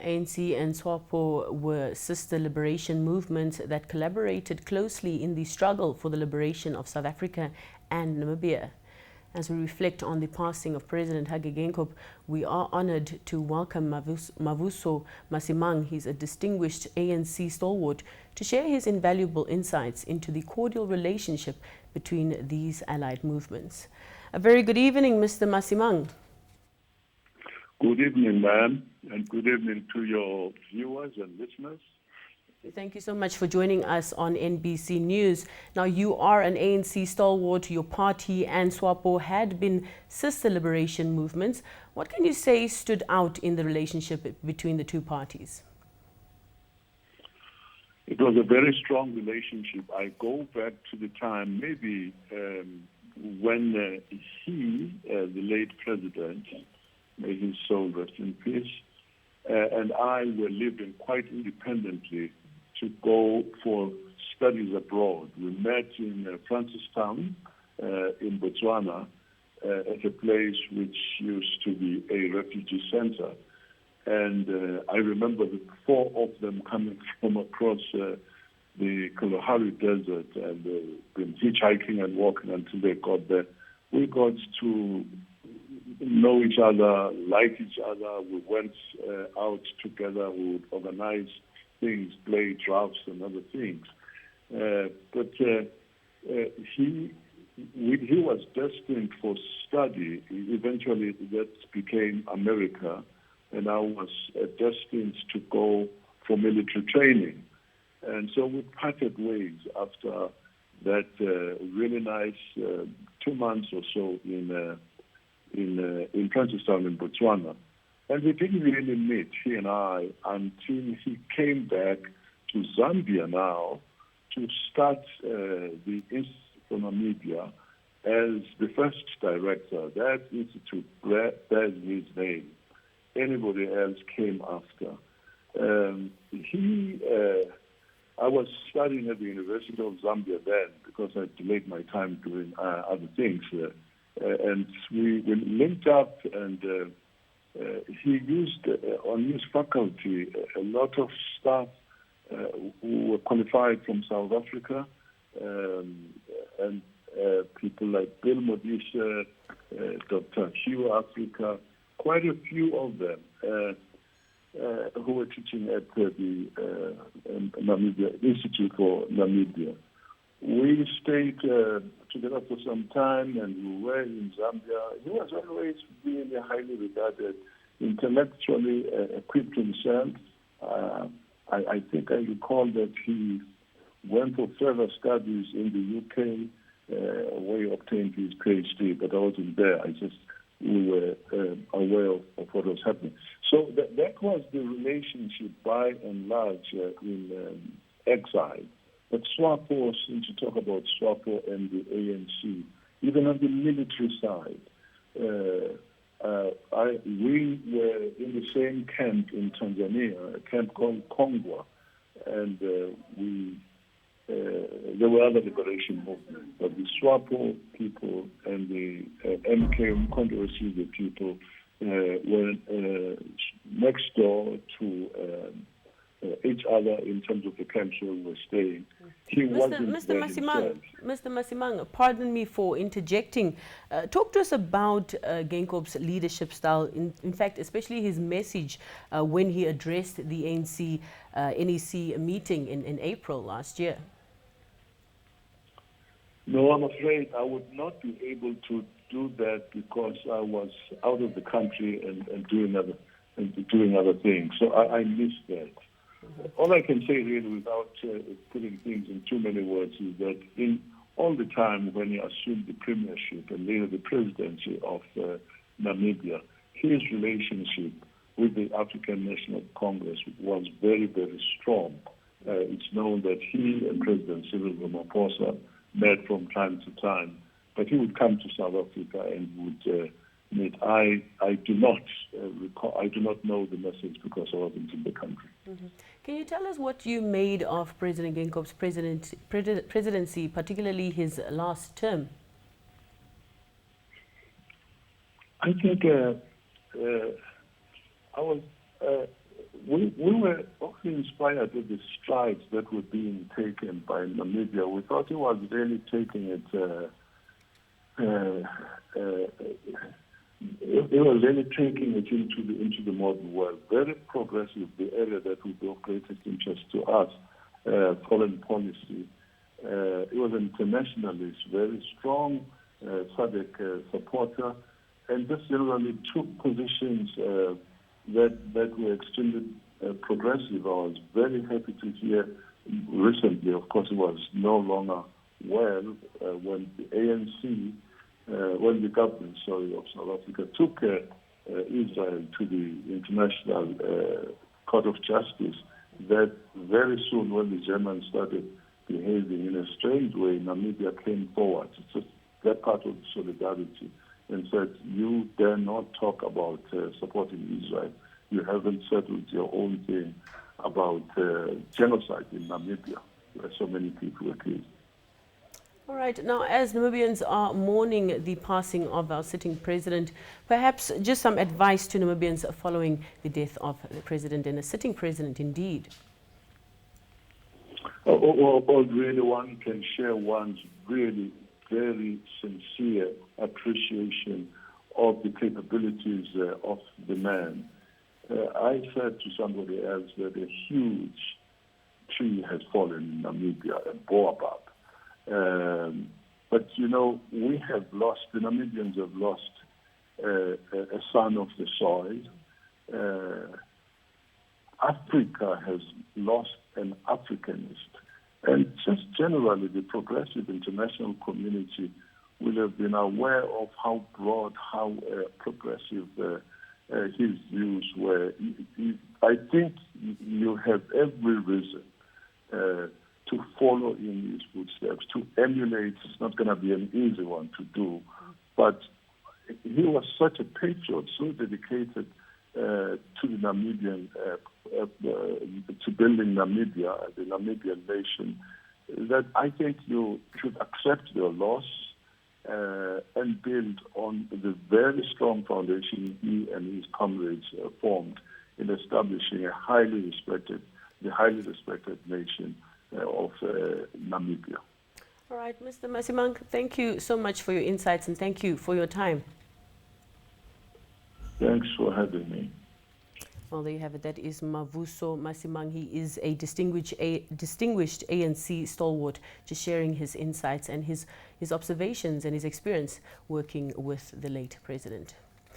ANC and Swapo were sister liberation movements that collaborated closely in the struggle for the liberation of South Africa and Namibia. As we reflect on the passing of President Hage Geingob, we are honored to welcome Mavuso Masimang. He's a distinguished ANC stalwart, to share his invaluable insights into the cordial relationship between these allied movements. A very good evening, Mr. Masimang. Good evening, ma'am, and good evening to your viewers and listeners. Thank you so much for joining us on NBC News. Now, you are an ANC stalwart. Your party and Swapo had been sister liberation movements. What can you say stood out in the relationship between the two parties? It was a very strong relationship. I go back to the time maybe when the late president, may his soul rest in peace, and I were living quite independently to go for studies abroad. We met in Francistown in Botswana at a place which used to be a refugee center. And I remember the four of them coming from across the Kalahari Desert and been hitchhiking and walking until they got there. We got to know each other, like each other. We went out together. We would organize things, play drafts and other things. But he was destined for study. Eventually that became America, and I was destined to go for military training. And so we parted ways after that really nice 2 months or so in Francistown in Botswana. And we didn't really meet, he and I, until he came back to Zambia now to start the Institute for Namibia as the first director. That institute bears his name. Anybody else came after. I was studying at the University of Zambia then because I delayed my time doing other things. And we linked up, and he used on his faculty a lot of staff who were qualified from South Africa, and people like Bill Modisha, Dr. Hugh Africa, quite a few of them who were teaching at the Namibia Institute for Namibia. We stayed together for some time, and we were in Zambia. He was always really highly regarded, intellectually equipped himself. I think I recall that he went for further studies in the UK, where he obtained his PhD, but I wasn't there. We were aware of what was happening. So that was the relationship by and large in exile. But Swapo, since you talk about Swapo and the ANC, even on the military side, we were in the same camp in Tanzania, a camp called Kongwa, and there were other liberation movements, but the Swapo people and the MK Mkhonto people were next door to each other in terms of the camps where we were staying. Mr. Masimang, pardon me for interjecting. Talk to us about Geingob's leadership style, in fact, especially his message when he addressed the ANC NEC meeting in April last year. No, I'm afraid I would not be able to do that because I was out of the country and doing other things. So I missed that. All I can say really, without putting things in too many words, is that in all the time when he assumed the premiership and later the presidency of Namibia, his relationship with the African National Congress was very, very strong. It's known that he and President Cyril Ramaphosa met from time to time, but he would come to South Africa and would meet. I do not recall. I do not know the message because I wasn't in the country. Mm-hmm. Can you tell us what you made of President Geingob's presidency, particularly his last term? I think I was we were also inspired with the strides that were being taken by Namibia. We thought it was really taking it. It was really taking it into the modern world. Very progressive, the area that would be of greatest interest to us, foreign policy. It was an internationalist, very strong SADC supporter, and just generally took positions that were extremely progressive. I was very happy to hear recently, of course, it was no longer well when the ANC, when the government, of South Africa took Israel to the International Court of Justice, that very soon when the Germans started behaving in a strange way, Namibia came forward. It's just that part of solidarity and said, you dare not talk about supporting Israel. You haven't settled your own thing about genocide in Namibia, where so many people were killed. All right. Now, as Namibians are mourning the passing of our sitting president, perhaps just some advice to Namibians following the death of the president and a sitting president indeed. Well, really one can share one's really very sincere appreciation of the capabilities of the man. I said to somebody else that a huge tree has fallen in Namibia, a baobab. But, you know, we have lost, the Namibians have lost a son of the soil. Africa has lost an Africanist. And just generally, the progressive international community will have been aware of how broad, how progressive his views were. I think you have every reason to follow in his footsteps, to emulate. It's not going to be an easy one to do, but he was such a patriot, so dedicated to the Namibian, to building Namibia, the Namibian nation, that I think you should accept your loss and build on the very strong foundation he and his comrades formed in establishing the highly respected nation of Namibia. All right, Mr. Masimang, thank you so much for your insights and thank you for your time. Thanks for having me. Well, there you have it. That is Mavuso Masimang. He is a distinguished ANC stalwart, just sharing his insights and his observations and his experience working with the late president.